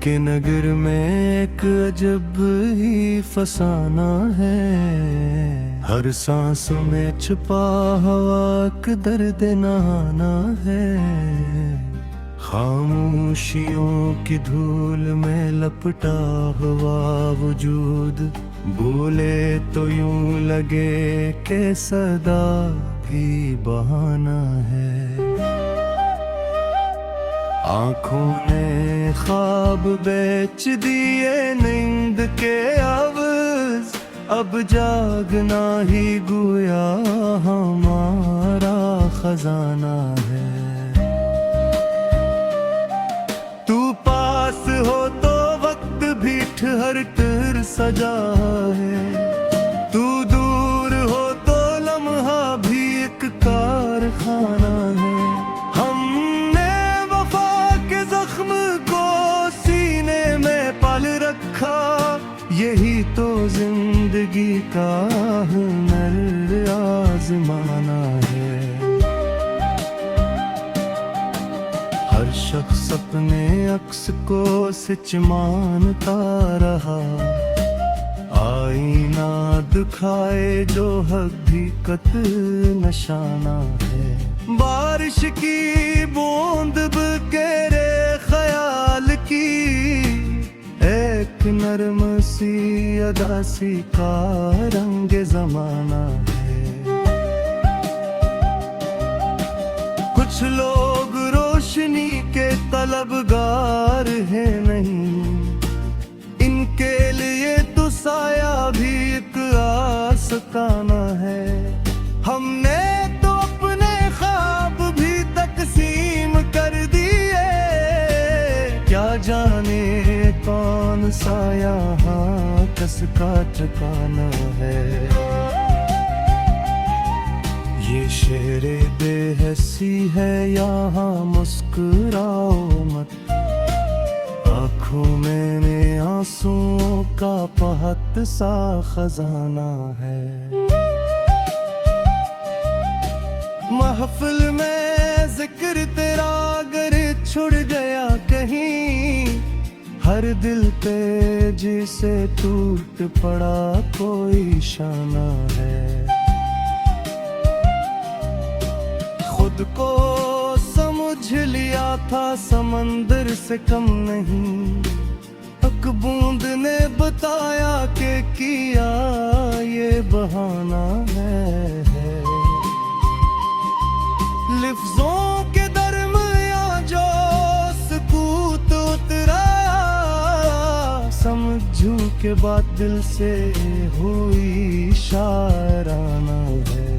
के नगर में एक अजब ही फसाना है। हर सांस में छुपा हवा का दर्द नहाना है। खामोशियों की धूल में लपटा हुआ वजूद, बोले तो यूं लगे के सदा भी बहाना है। आँखों ने ख्वाब बेच दिए नींद के अवज़, अब जागना ही गोया हमारा खजाना है। तू पास हो तो वक्त भी ठहर कर सजा है। तू दूर हो तो लम्हा भी एक कारखाना है। हमने वफा के जख्म को सीने में पाल रखा, यही तो जिंदगी का हुनर आजमाना है। हर शख्स अपने अक्स को सच मानता रहा, आईना दिखाए जो हकीकत नशाना है। बारिश की बूंद बकेरे ख्याल की, एक नरम सी अदा सी का रंग जमाना है। कुछ लोग रोशनी के तलबगार है नहीं, इनके लिए तो साया भी एक आस्ताना है। हमने तो अपने ख्वाब भी तकसीम कर दिए, क्या जाने कौन सा यहाँ कसका ठिकाना है। ये शेरे बेहसी है यहाँ मुस्कुराओ मत, आँखों में आंसुओं का बहुत सा खजाना है। महफिल में जिक्र तेरा अगर छुड़ गया कहीं, हर दिल पे जिसे टूट पड़ा कोई शाना है। खुद को समझ लिया था समंदर से कम नहीं, एक बूंद ने बताया कि किया ये बहाना है। लिफ्ज़ों के दरमियां जो सुकूत उतरा, समझूं के बाद दिल से हुई शायराना है।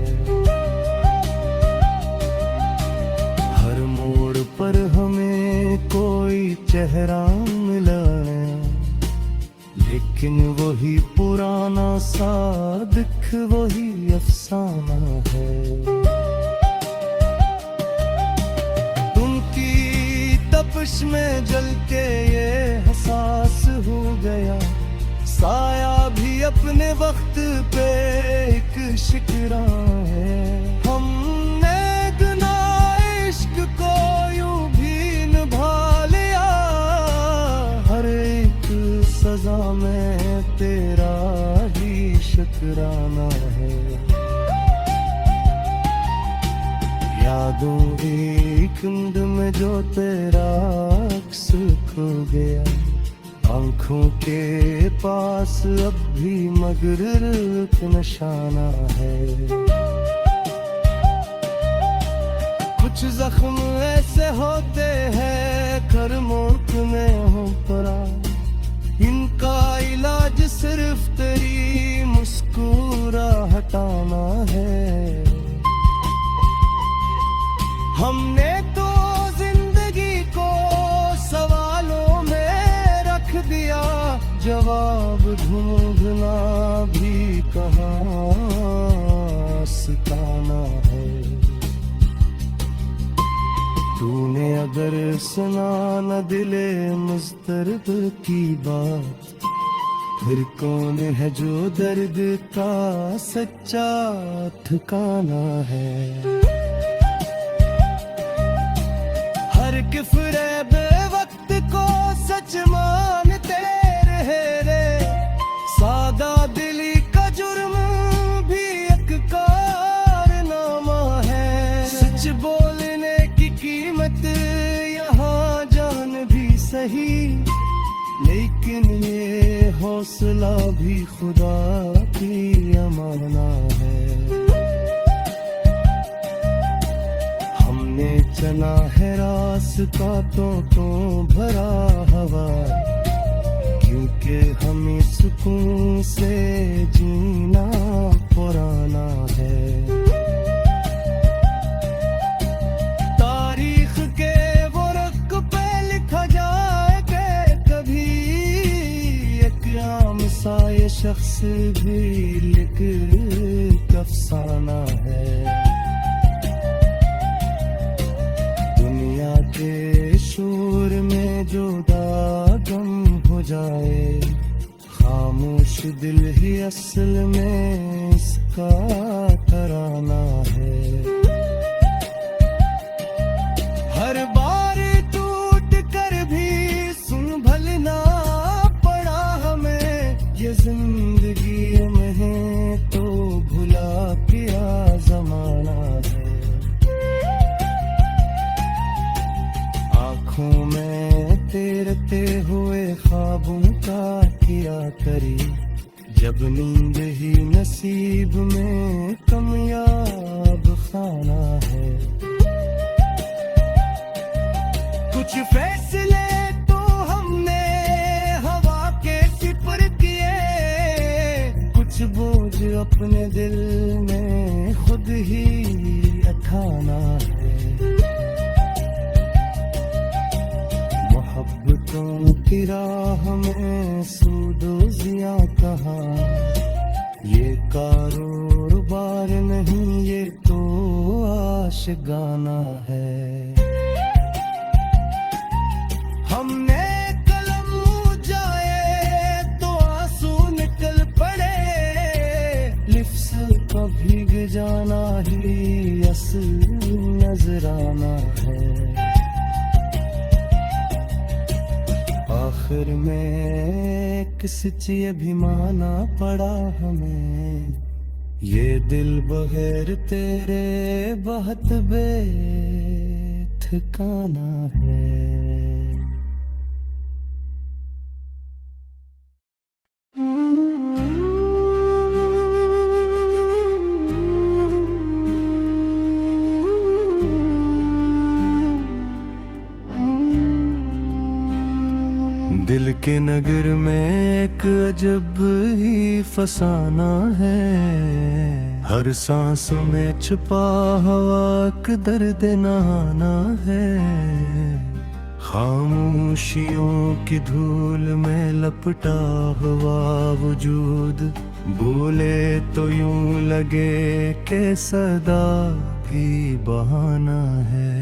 हर मोड़ पर हमें कोई चेहरा मिला, लेकिन वही पुराना सादिक वही अफसाना है। तपिश में जल के ये एहसास हो गया, साया भी अपने वक्त पे एक शिकरा है। हमने गुनाह इश्क को यूं भी निभा लिया, हर एक सजा में तेरा ही शुक्राना है। यादों एक कुंड में जो तेरा अक्स खो गया, आँखों के पास अब भी मगर एक निशाना है। कुछ जख्म ऐसे होते हैं कर मौत में हो पड़ा, इनका इलाज सिर्फ तेरी मुस्कुराहटाना है। हमने तो जिंदगी को सवालों में रख दिया, जवाब ढूंढना भी कहाँ सिखाना है। तूने अगर सुना न दिले मुस्तरब की बात, फिर कौन है जो दर्द का सच्चा ठिकाना है। हर किफरे बे वक्त को सच मान हौसला भी खुदा की अमाना है। हमने चला है रास्ता तो भरा हवा, क्योंकि हमें सुकून से जीना पुराना है। तारीख के वो रक़ पे लिखा जाए कि कभी एक आम सा ये शख्स भी लिख अफसाना है। दुनिया के शोर में जो दागम हो जाए, खामोश दिल ही असल में इसका तराना है। हर बार टूट कर भी सुन भलना पड़ा हमें, ये जिंदगी में है तो भुला पिया जमाना है। आँखों में तैरते हुए ख्वाबों का किया करी, जब नींद ही नसीब में कामयाब खाना है। कुछ फैसले तो हमने हवा के सिपर किए, कुछ बोझ अपने दिल में खुद ही उठाना है। मोहब्बतों की राह में सूदो जिया कहाँ, ये कारोबार नहीं ये तो आशिकाना है। हमने कलम जाए तो आंसू निकल पड़े, लिफ्स का भीग जाना ही असल नजराना है। आखिर में किस चीज़ भी माना पड़ा हमें, ये दिल बगैर तेरे बहुत बेठिकाना है। दिल के नगर में एक अजब ही फसाना है, हर सांस में छुपा हवा का दर्द नहाना है। खामोशियों की धूल में लपटा हुआ वजूद, बोले तो यूं लगे कि सदा भी बहाना है।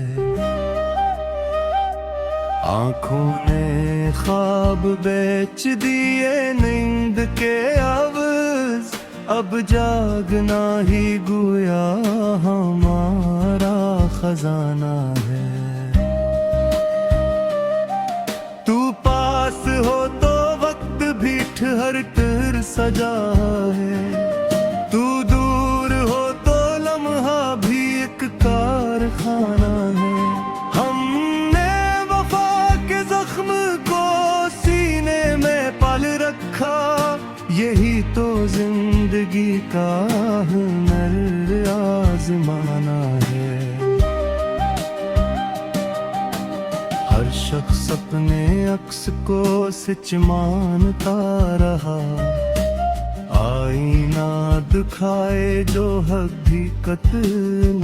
आँखों ने ख्वाब बेच दिए नींद के अवज़, अब जागना ही गोया हमारा खजाना है। तू पास हो तो वक्त भी ठहर कर सजा है, तू दूर हो तो लम्हा भी एक कारखाना है। यही तो जिंदगी का हुनर आजमाना है। हर शख्स अपने अक्स को सच मानता रहा, आईना दिखाए जो हकीकत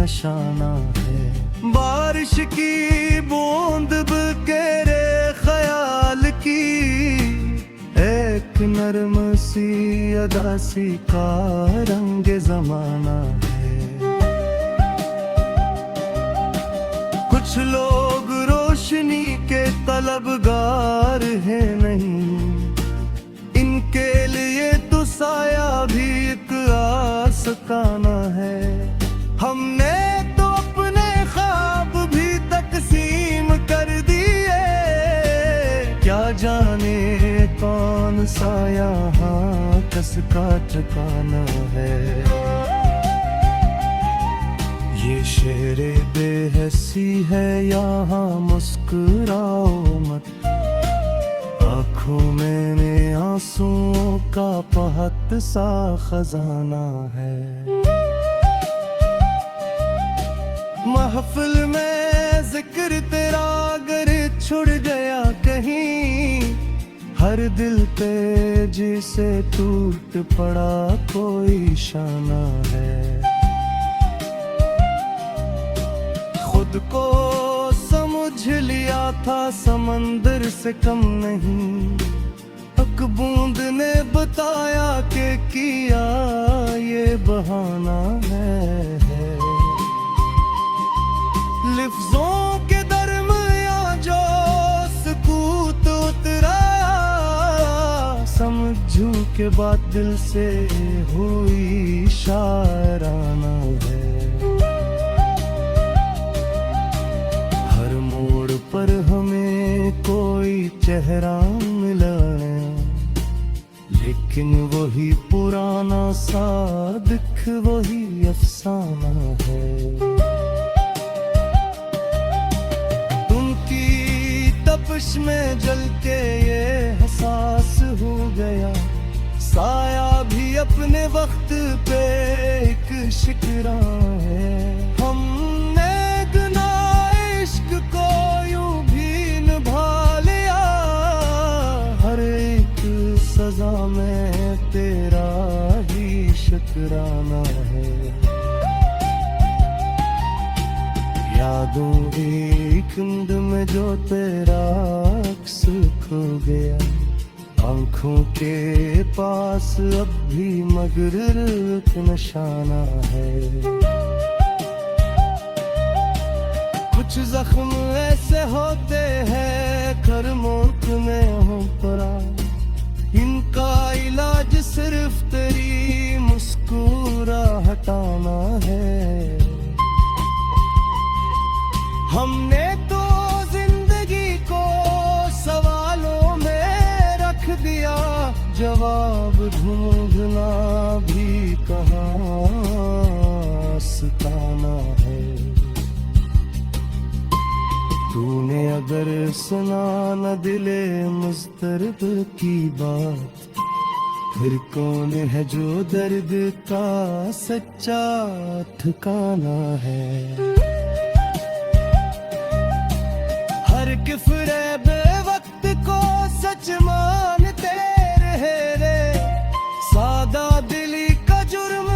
नशाना है। बारिश की बूंद बकेरे ख्याल की, एक नरम सी अदा सी का रंग जमाना है। कुछ लोग रोशनी के तलबगार है नहीं, इनके लिए तो साया भी एक आस्ताना है। हमने तो अपने ख्वाब भी तकसीम कर दिए, क्या जाने कौन सा यहाँ कसका ठिकाना है। ये शेरे बेहसी है यहाँ मुस्कुराओ मत, आँखों आंखों में आंसुओं का बहुत सा खजाना है। महफिल में जिक्र तेरा अगर छुड़ गया कहीं, हर दिल पे जिसे टूट पड़ा कोई शाना है। खुद को समझ लिया था समंदर से कम नहीं, एक बूंद ने बताया कि किया ये बहाना है। लिफ्ज़ों के दरमियां जो सुकूत उतरा, समझूं के बाद दिल से हुई शायराना है। हर मोड़ पर हमें कोई चेहरा मिला, लेकिन वही पुराना सादिक वही अफसाना है। तपिश में जल के ये एहसास हो गया, साया भी अपने वक्त पे एक शिकरा है। हमने गुनाह इश्क को यूं भी निभा लिया, हर एक सजा में तेरा ही शुक्राना है। यादों एक नींद में जो तेरा अक्स खो गया, आंखों के पास अब भी मगर एक निशाना है। कुछ जख्म ऐसे होते हैं कर मौत में हो पड़ा, इनका इलाज सिर्फ तेरी मुस्कुराहटाना है। हमने तो जिंदगी को सवालों में रख दिया, जवाब ढूंढना भी कहाँ आसान है। तूने अगर सुना न दिले मुस्तरब की बात, फिर कौन है जो दर्द का सच्चा ठिकाना है। हर किफरे बेवक्त को सच मानते रहे रे, सादा दिली का जुर्म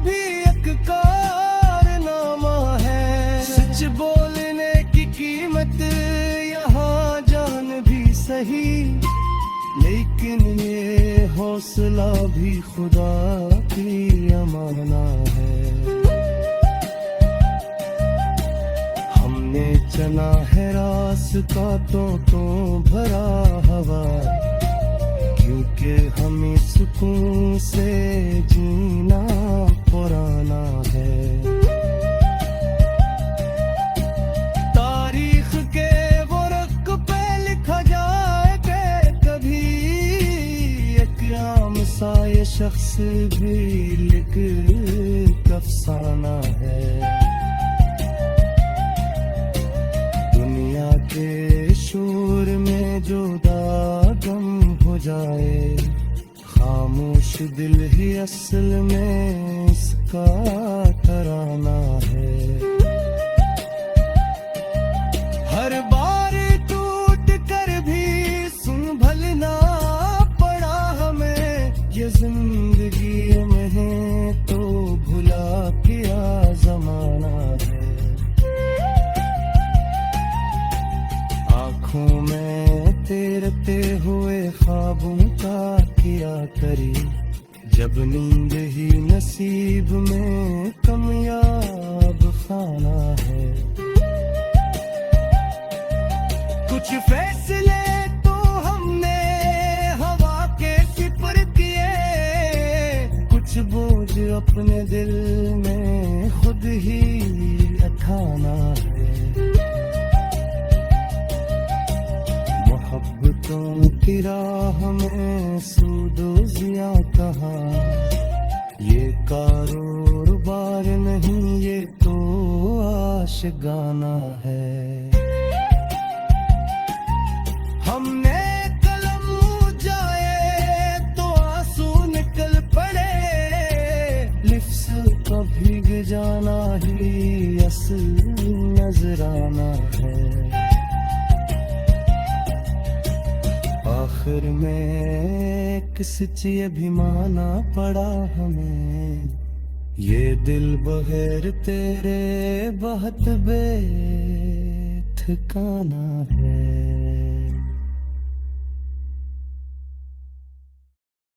भी एक कारनामा है। सच बोलने की कीमत यहाँ जान भी सही, लेकिन ये हौसला भी खुदा की अमाना है। हमने चला है रास्ता तो भरा हवा, क्योंकि हमें सुकून से जीना पुराना है। तारीख के वो रक पे लिखा जाए कि कभी एक आम सा ये शख्स भी लिख अफसाना है। के शोर में जो दागम हो जाए, खामोश दिल ही असल में इसका तराना है। हर बार टूट कर भी सुन भलना पड़ा हमें, ये जिंदगी में है तो भुला किया जमाना है। आँखों में तैरते हुए ख्वाबों का किया करी, जब नींद ही नसीब में कामयाब खाना है। कुछ फैसले तो हमने हवा के सिपर किए, कुछ बोझ अपने दिल में खुद ही उठाना है। मोहब्बतों की राह में सूदो जिया कहाँ, ये कारोबार नहीं ये तो आशिकाना है। हमने कलम नजराना है। आखिर में किस ये भी माना पड़ा हमें, ये दिल बगैर तेरे बहुत बेठिकाना है।